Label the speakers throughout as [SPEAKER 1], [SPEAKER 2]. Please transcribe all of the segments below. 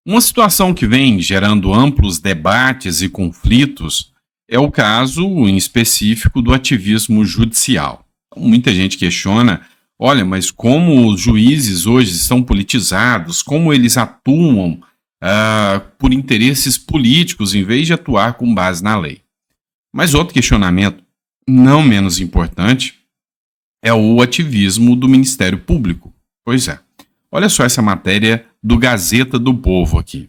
[SPEAKER 1] Uma situação que vem gerando amplos debates e conflitos é o caso em específico do ativismo judicial. Muita gente questiona, olha, mas como os juízes hoje estão politizados, como eles atuam por interesses políticos em vez de atuar com base na lei. Mas outro questionamento, não menos importante, é o ativismo do Ministério Público. Pois é. Olha só essa matéria do Gazeta do Povo aqui.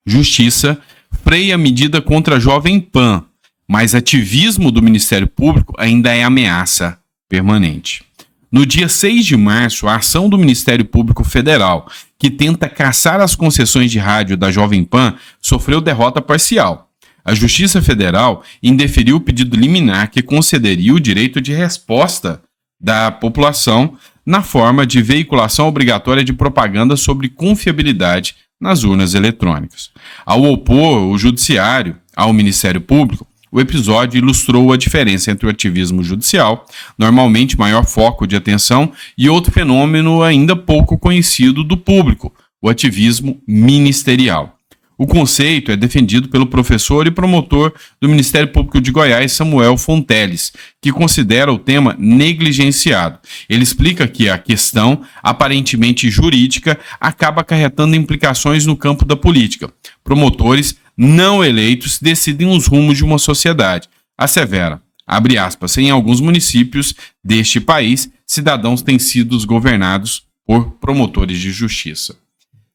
[SPEAKER 1] Justiça freia medida contra a Jovem Pan, mas ativismo do Ministério Público ainda é ameaça permanente. No dia 6 de março, a ação do Ministério Público Federal, que tenta caçar as concessões de rádio da Jovem Pan, sofreu derrota parcial. A Justiça Federal indeferiu o pedido liminar que concederia o direito de resposta da população na forma de veiculação obrigatória de propaganda sobre confiabilidade nas urnas eletrônicas. Ao opor o Judiciário ao Ministério Público, o episódio ilustrou a diferença entre o ativismo judicial, normalmente maior foco de atenção, e outro fenômeno ainda pouco conhecido do público, o ativismo ministerial. O conceito é defendido pelo professor e promotor do Ministério Público de Goiás, Samuel Fonteles, que considera o tema negligenciado. Ele explica que a questão, aparentemente jurídica, acaba acarretando implicações no campo da política. Promotores não eleitos decidem os rumos de uma sociedade. Assevera, abre aspas, em alguns municípios deste país, cidadãos têm sido governados por promotores de justiça.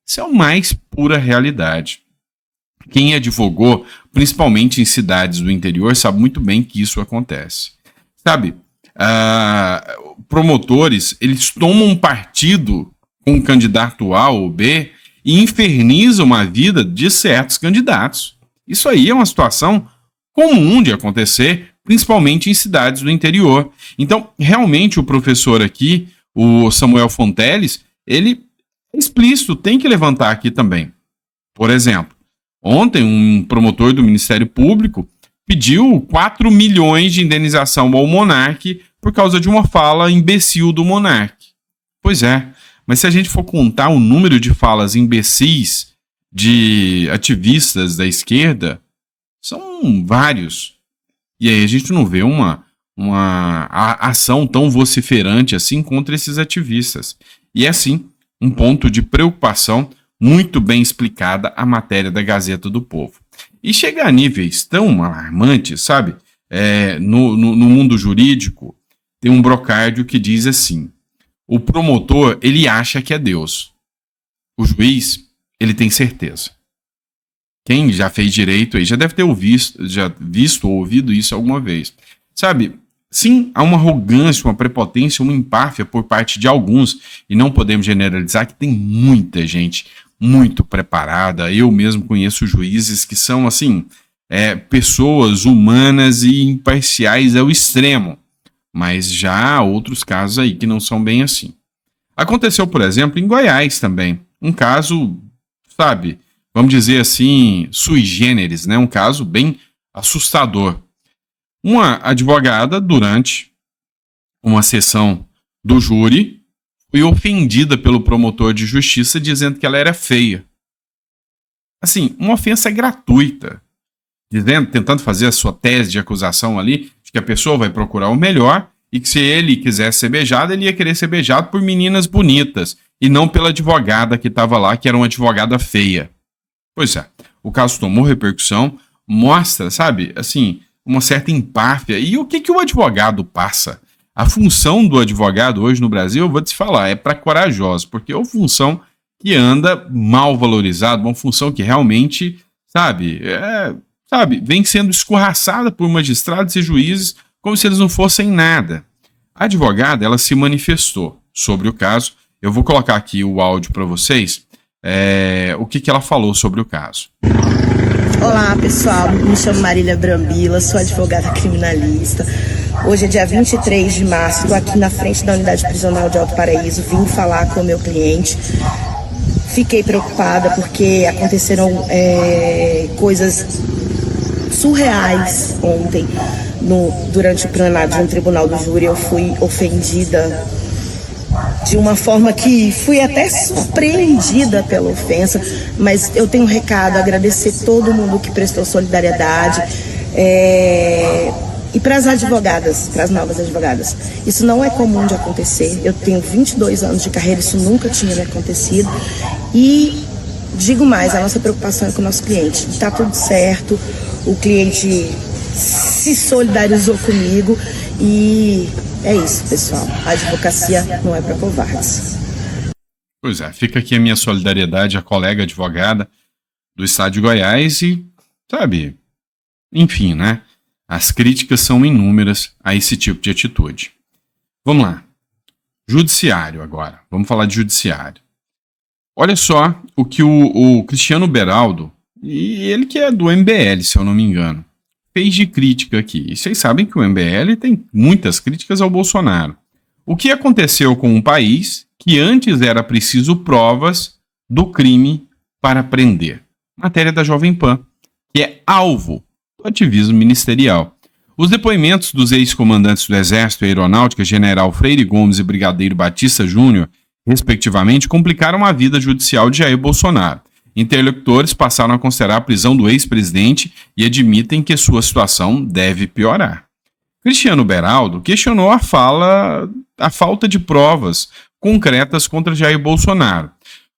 [SPEAKER 1] Isso é a mais pura realidade. Quem advogou, principalmente em cidades do interior, sabe muito bem que isso acontece. Sabe, promotores, eles tomam partido com um candidato A ou B e infernizam a vida de certos candidatos. Isso aí é uma situação comum de acontecer, principalmente em cidades do interior. Então, realmente, o professor aqui, o Samuel Fonteles, ele é explícito, tem que levantar aqui também. Por exemplo, ontem, um promotor do Ministério Público pediu 4 milhões de indenização ao Monark por causa de uma fala imbecil do Monark. Pois é, mas se a gente for contar o número de falas imbecis de ativistas da esquerda, são vários. E aí a gente não vê uma ação tão vociferante assim contra esses ativistas. E é sim um ponto de preocupação muito bem explicada a matéria da Gazeta do Povo. E chega a níveis tão alarmantes, sabe? No mundo jurídico, tem um brocárdio que diz assim: o promotor, ele acha que é Deus. O juiz, ele tem certeza. Quem já fez direito aí já deve ter visto ou ouvido isso alguma vez. Sabe? Sim, há uma arrogância, uma prepotência, uma empáfia por parte de alguns, e não podemos generalizar que tem muita gente muito preparada. Eu mesmo conheço juízes que são, assim, pessoas humanas e imparciais ao extremo. Mas já há outros casos aí que não são bem assim. Aconteceu, por exemplo, em Goiás também. Um caso, sabe, vamos dizer assim, sui generis, né? Um caso bem assustador. Uma advogada, durante uma sessão do júri, foi ofendida pelo promotor de justiça dizendo que ela era feia. Assim, uma ofensa gratuita. Tentando fazer a sua tese de acusação ali, de que a pessoa vai procurar o melhor e que se ele quisesse ser beijado, ele ia querer ser beijado por meninas bonitas e não pela advogada que estava lá, que era uma advogada feia. Pois é, o caso tomou repercussão, mostra, sabe, assim, uma certa empáfia. E o que o advogado passa? A função do advogado hoje no Brasil, eu vou te falar, é para corajosos, porque é uma função que anda mal valorizada, uma função que realmente, sabe, vem sendo escorraçada por magistrados e juízes como se eles não fossem nada. A advogada, ela se manifestou sobre o caso. Eu vou colocar aqui o áudio para vocês, o que ela falou sobre o caso.
[SPEAKER 2] Olá pessoal, me chamo Marília Brambila, sou advogada criminalista. Hoje é dia 23 de março, estou aqui na frente da unidade prisional de Alto Paraíso, vim falar com o meu cliente. Fiquei preocupada porque aconteceram coisas surreais ontem. Durante o plenário de um tribunal do júri, eu fui ofendida de uma forma que fui até surpreendida pela ofensa, mas eu tenho um recado, agradecer todo mundo que prestou solidariedade, e para as advogadas, para as novas advogadas. Isso não é comum de acontecer. Eu tenho 22 anos de carreira, isso nunca tinha me acontecido. E digo mais, a nossa preocupação é com o nosso cliente. Está tudo certo, o cliente se solidarizou comigo e é isso, pessoal. A advocacia não é para covardes.
[SPEAKER 1] Pois é, fica aqui a minha solidariedade à colega advogada do estado de Goiás e, sabe, enfim, né? As críticas são inúmeras a esse tipo de atitude. Vamos lá. Judiciário agora. Vamos falar de judiciário. Olha só o que o Cristiano Beraldo, e ele que é do MBL, se eu não me engano, fez de crítica aqui. E vocês sabem que o MBL tem muitas críticas ao Bolsonaro. O que aconteceu com um país que antes era preciso provas do crime para prender? Matéria da Jovem Pan, que é alvo do ativismo ministerial. Os depoimentos dos ex-comandantes do Exército e Aeronáutica, General Freire Gomes e Brigadeiro Batista Júnior, respectivamente, complicaram a vida judicial de Jair Bolsonaro. Interlocutores passaram a considerar a prisão do ex-presidente e admitem que sua situação deve piorar. Cristiano Beraldo questionou a falta de provas concretas contra Jair Bolsonaro.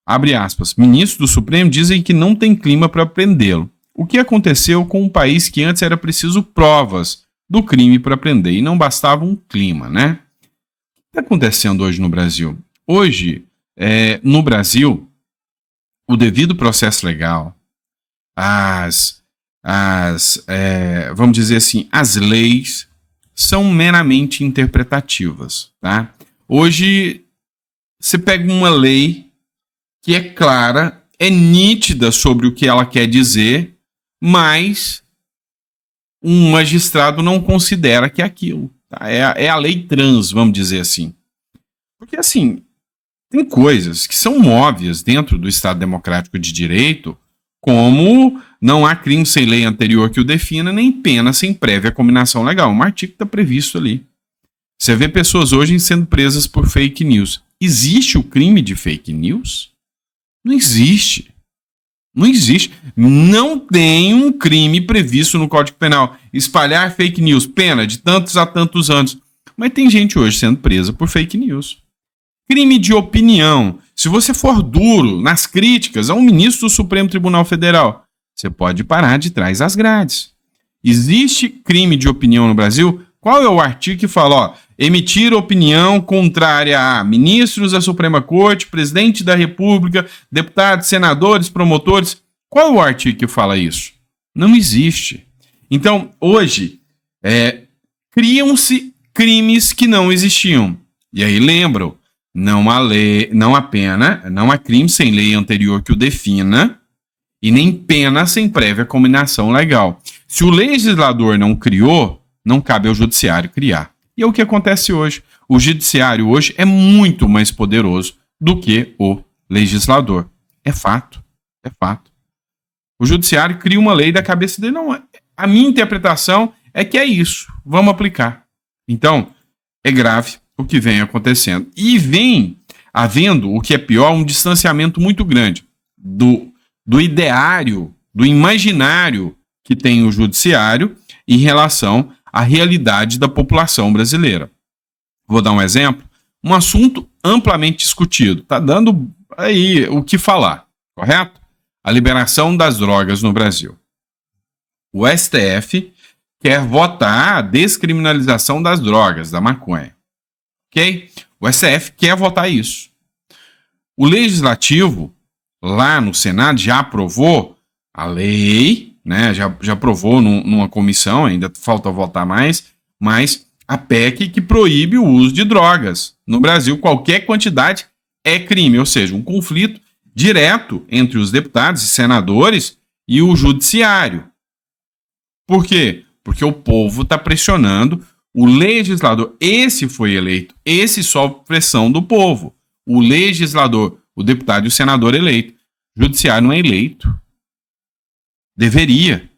[SPEAKER 1] Abre aspas, ministros do Supremo dizem que não tem clima para prendê-lo. O que aconteceu com um país que antes era preciso provas do crime para prender e não bastava um clima, né? O que está acontecendo hoje no Brasil? Hoje, no Brasil, o devido processo legal, vamos dizer assim, as leis são meramente interpretativas, tá? Hoje, você pega uma lei que é clara, é nítida sobre o que ela quer dizer, mas um magistrado não considera que é aquilo. Tá? É a lei trans, vamos dizer assim. Porque, assim, tem coisas que são óbvias dentro do Estado Democrático de Direito, como não há crime sem lei anterior que o defina, nem pena sem prévia combinação legal. Um artigo está previsto ali. Você vê pessoas hoje sendo presas por fake news. Existe o crime de fake news? Não existe. Não existe. Não tem um crime previsto no Código Penal. Espalhar fake news, pena de tantos a tantos anos. Mas tem gente hoje sendo presa por fake news. Crime de opinião. Se você for duro nas críticas a um ministro do Supremo Tribunal Federal, você pode parar de trás das grades. Existe crime de opinião no Brasil? Qual é o artigo que fala, ó, emitir opinião contrária a ministros da Suprema Corte, presidente da República, deputados, senadores, promotores? Qual é o artigo que fala isso? Não existe. Então, hoje, criam-se crimes que não existiam. E aí, lembram, não há crime sem lei anterior que o defina e nem pena sem prévia combinação legal. Se o legislador não criou, não cabe ao judiciário criar. E é o que acontece hoje. O judiciário hoje é muito mais poderoso do que o legislador. É fato. É fato. O judiciário cria uma lei da cabeça dele. Não, a minha interpretação é que é isso. Vamos aplicar. Então, é grave o que vem acontecendo. E vem havendo, o que é pior, um distanciamento muito grande do ideário, do imaginário que tem o judiciário em relação à realidade da população brasileira. Vou dar um exemplo. Um assunto amplamente discutido. Está dando aí o que falar, correto? A liberação das drogas no Brasil. O STF quer votar a descriminalização das drogas, da maconha. Ok? O STF quer votar isso. O Legislativo, lá no Senado, já aprovou a lei, né? Já aprovou numa comissão, ainda falta votar mais, mas a PEC que proíbe o uso de drogas. No Brasil, qualquer quantidade é crime, ou seja, um conflito direto entre os deputados e senadores e o judiciário. Por quê? Porque o povo está pressionando o legislador. Esse foi eleito, esse sofre pressão do povo. O legislador, o deputado e o senador eleito. O judiciário não é eleito. Deveria.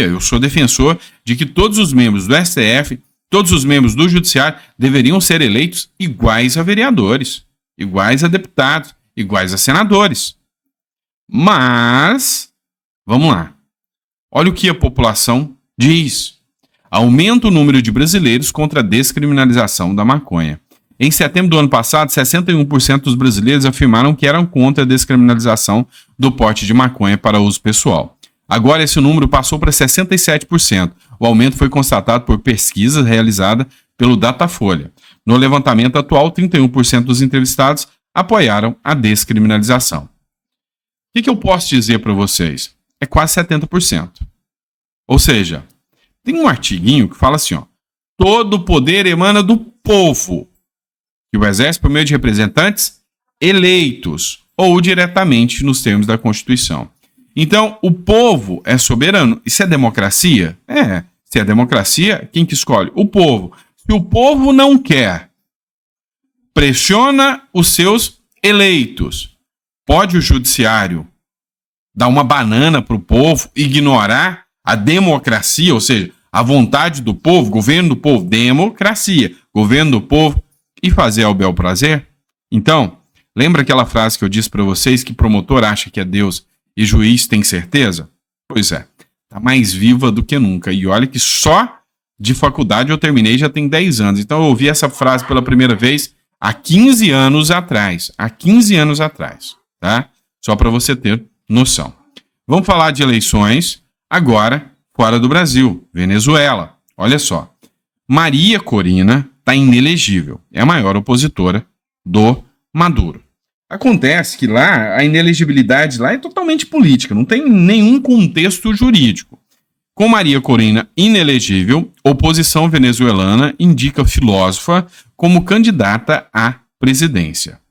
[SPEAKER 1] Eu sou defensor de que todos os membros do STF Todos os membros do judiciário deveriam ser eleitos iguais a vereadores, iguais a deputados, iguais a senadores. Mas, vamos lá. Olha o que a população diz. Aumenta o número de brasileiros contra a descriminalização da maconha. Em setembro do ano passado, 61% dos brasileiros afirmaram que eram contra a descriminalização do porte de maconha para uso pessoal. Agora esse número passou para 67%. O aumento foi constatado por pesquisa realizada pelo Datafolha. No levantamento atual, 31% dos entrevistados apoiaram a descriminalização. O que eu posso dizer para vocês? É quase 70%. Ou seja, tem um artiguinho que fala assim, ó, todo poder emana do povo, que o exerce por meio de representantes eleitos ou diretamente nos termos da Constituição. Então, o povo é soberano. Isso é democracia? É. Se é democracia, quem que escolhe? O povo. Se o povo não quer, pressiona os seus eleitos. Pode o judiciário dar uma banana para o povo, ignorar a democracia, ou seja, a vontade do povo, governo do povo, democracia, governo do povo, e fazer ao bel prazer? Então, lembra aquela frase que eu disse para vocês que promotor acha que é Deus e juiz tem certeza? Pois é, tá mais viva do que nunca. E olha que só de faculdade eu terminei já tem 10 anos. Então eu ouvi essa frase pela primeira vez há 15 anos atrás. Há 15 anos atrás, tá? Só para você ter noção. Vamos falar de eleições agora fora do Brasil. Venezuela. Olha só. Maria Corina está inelegível. É a maior opositora do Maduro. Acontece que lá a inelegibilidade lá é totalmente política, não tem nenhum contexto jurídico. Com Maria Corina inelegível, oposição venezuelana indica filósofa como candidata à presidência.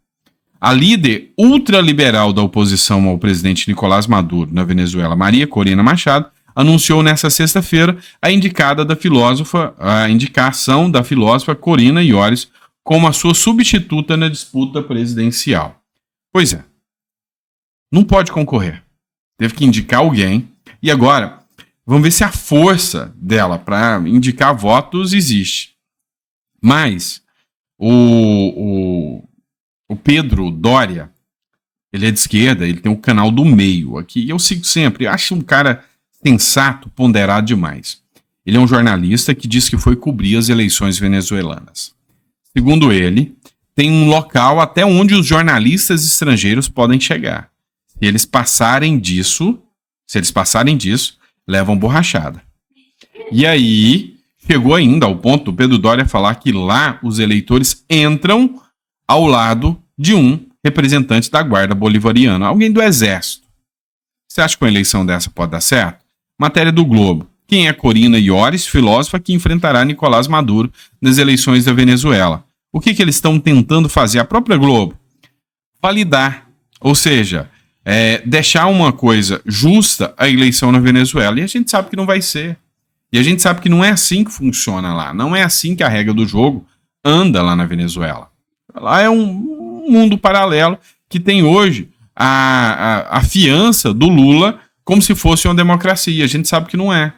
[SPEAKER 1] A líder ultraliberal da oposição ao presidente Nicolás Maduro na Venezuela, Maria Corina Machado, anunciou nesta sexta-feira a indicação da filósofa Corina Yoris como a sua substituta na disputa presidencial. Pois é, não pode concorrer. Teve que indicar alguém. E agora, vamos ver se a força dela para indicar votos existe. Mas o Pedro Doria, ele é de esquerda, ele tem um canal do meio aqui. E eu sigo sempre, acho um cara sensato, ponderado demais. Ele é um jornalista que diz que foi cobrir as eleições venezuelanas. Segundo ele, tem um local até onde os jornalistas estrangeiros podem chegar. Se eles passarem disso, levam borrachada. E aí, chegou ainda ao ponto do Pedro Doria falar que lá os eleitores entram ao lado de um representante da guarda bolivariana, alguém do exército. Você acha que uma eleição dessa pode dar certo? Matéria do Globo. Quem é Corina Yoris, filósofa que enfrentará Nicolás Maduro nas eleições da Venezuela? O que eles estão tentando fazer? A própria Globo. Validar. Ou seja, deixar uma coisa justa a eleição na Venezuela. E a gente sabe que não vai ser. E a gente sabe que não é assim que funciona lá. Não é assim que a regra do jogo anda lá na Venezuela. Lá é um mundo paralelo que tem hoje a fiança do Lula como se fosse uma democracia. A gente sabe que não é.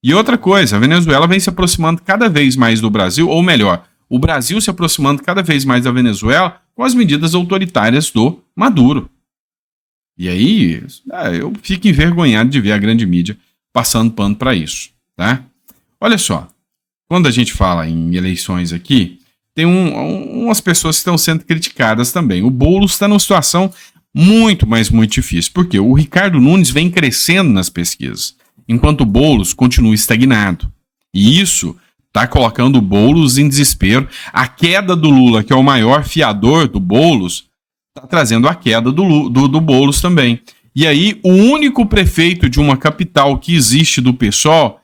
[SPEAKER 1] E outra coisa, a Venezuela vem se aproximando cada vez mais do Brasil, ou melhor, o Brasil se aproximando cada vez mais da Venezuela com as medidas autoritárias do Maduro. E aí, eu fico envergonhado de ver a grande mídia passando pano para isso, tá? Olha só, quando a gente fala em eleições aqui, tem umas pessoas que estão sendo criticadas também. O Boulos está numa situação muito, mas muito difícil, porque o Ricardo Nunes vem crescendo nas pesquisas, enquanto o Boulos continua estagnado. E isso está colocando o Boulos em desespero. A queda do Lula, que é o maior fiador do Boulos, está trazendo a queda do Boulos também. E aí, o único prefeito de uma capital que existe do PSOL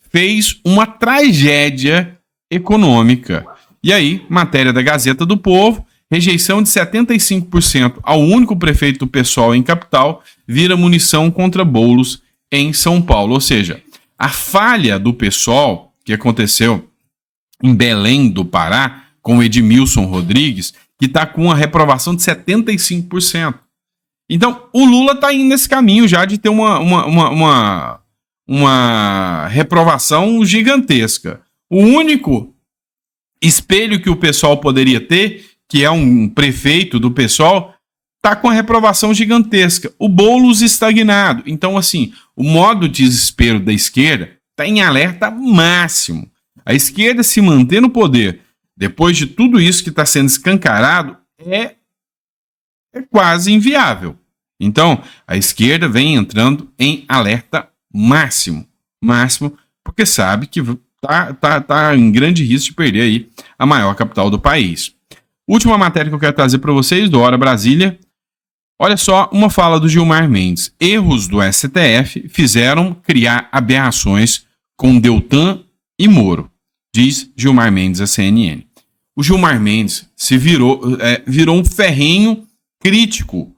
[SPEAKER 1] fez uma tragédia econômica. E aí, matéria da Gazeta do Povo, rejeição de 75% ao único prefeito do PSOL em capital vira munição contra Boulos em São Paulo. Ou seja, a falha do PSOL que aconteceu em Belém do Pará, com o Edmilson Rodrigues, que está com uma reprovação de 75%. Então, o Lula está indo nesse caminho já de ter uma reprovação gigantesca. O único espelho que o PSOL poderia ter, que é um prefeito do PSOL, está com a reprovação gigantesca. O Boulos estagnado. Então, assim, o modo de desespero da esquerda está em alerta máximo. A esquerda se manter no poder, depois de tudo isso que está sendo escancarado, é quase inviável. Então, a esquerda vem entrando em alerta máximo, porque sabe que tá em grande risco de perder aí a maior capital do país. Última matéria que eu quero trazer para vocês, do Hora Brasília. Olha só, uma fala do Gilmar Mendes. Erros do STF fizeram criar aberrações com Deltan e Moro, diz Gilmar Mendes à CNN. O Gilmar Mendes virou um ferrenho crítico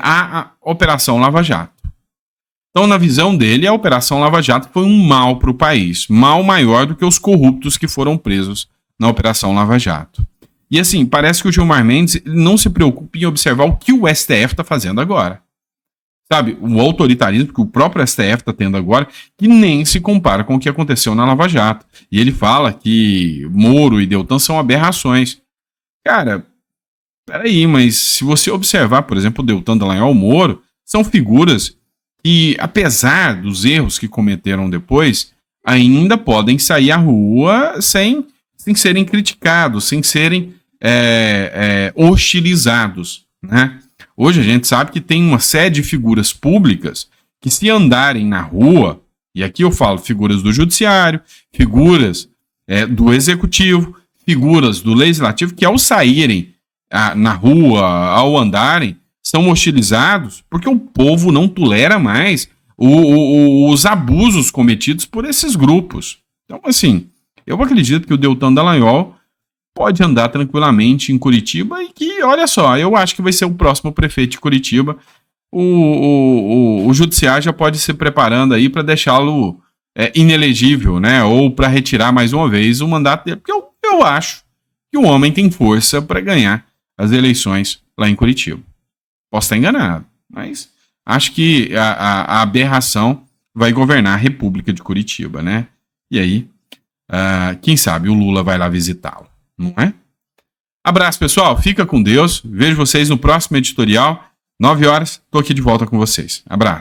[SPEAKER 1] à Operação Lava Jato. Então, na visão dele, a Operação Lava Jato foi um mal para o país, mal maior do que os corruptos que foram presos na Operação Lava Jato. E assim, parece que o Gilmar Mendes não se preocupa em observar o que o STF está fazendo agora. Sabe, o autoritarismo que o próprio STF está tendo agora, que nem se compara com o que aconteceu na Lava Jato. E ele fala que Moro e Deltan são aberrações. Cara, peraí, mas se você observar, por exemplo, o Deltan Dallagnol, o Moro, são figuras que, apesar dos erros que cometeram depois, ainda podem sair à rua sem serem criticados, sem serem hostilizados, né? Hoje a gente sabe que tem uma série de figuras públicas que, se andarem na rua, e aqui eu falo figuras do judiciário, figuras do executivo, figuras do legislativo, que ao saírem na rua, ao andarem, são hostilizados porque o povo não tolera mais os abusos cometidos por esses grupos. Então, assim, eu acredito que o Deltan Dallagnol pode andar tranquilamente em Curitiba e que, olha só, eu acho que vai ser o próximo prefeito de Curitiba. O judiciário já pode se preparando aí para deixá-lo inelegível, né? Ou para retirar mais uma vez o mandato dele, porque eu acho que o homem tem força para ganhar as eleições lá em Curitiba. Posso estar enganado, mas acho que a aberração vai governar a República de Curitiba, né? E aí, quem sabe o Lula vai lá visitá-lo, não é? Abraço, pessoal. Fica com Deus. Vejo vocês no próximo editorial. 9 horas, estou aqui de volta com vocês. Abraço.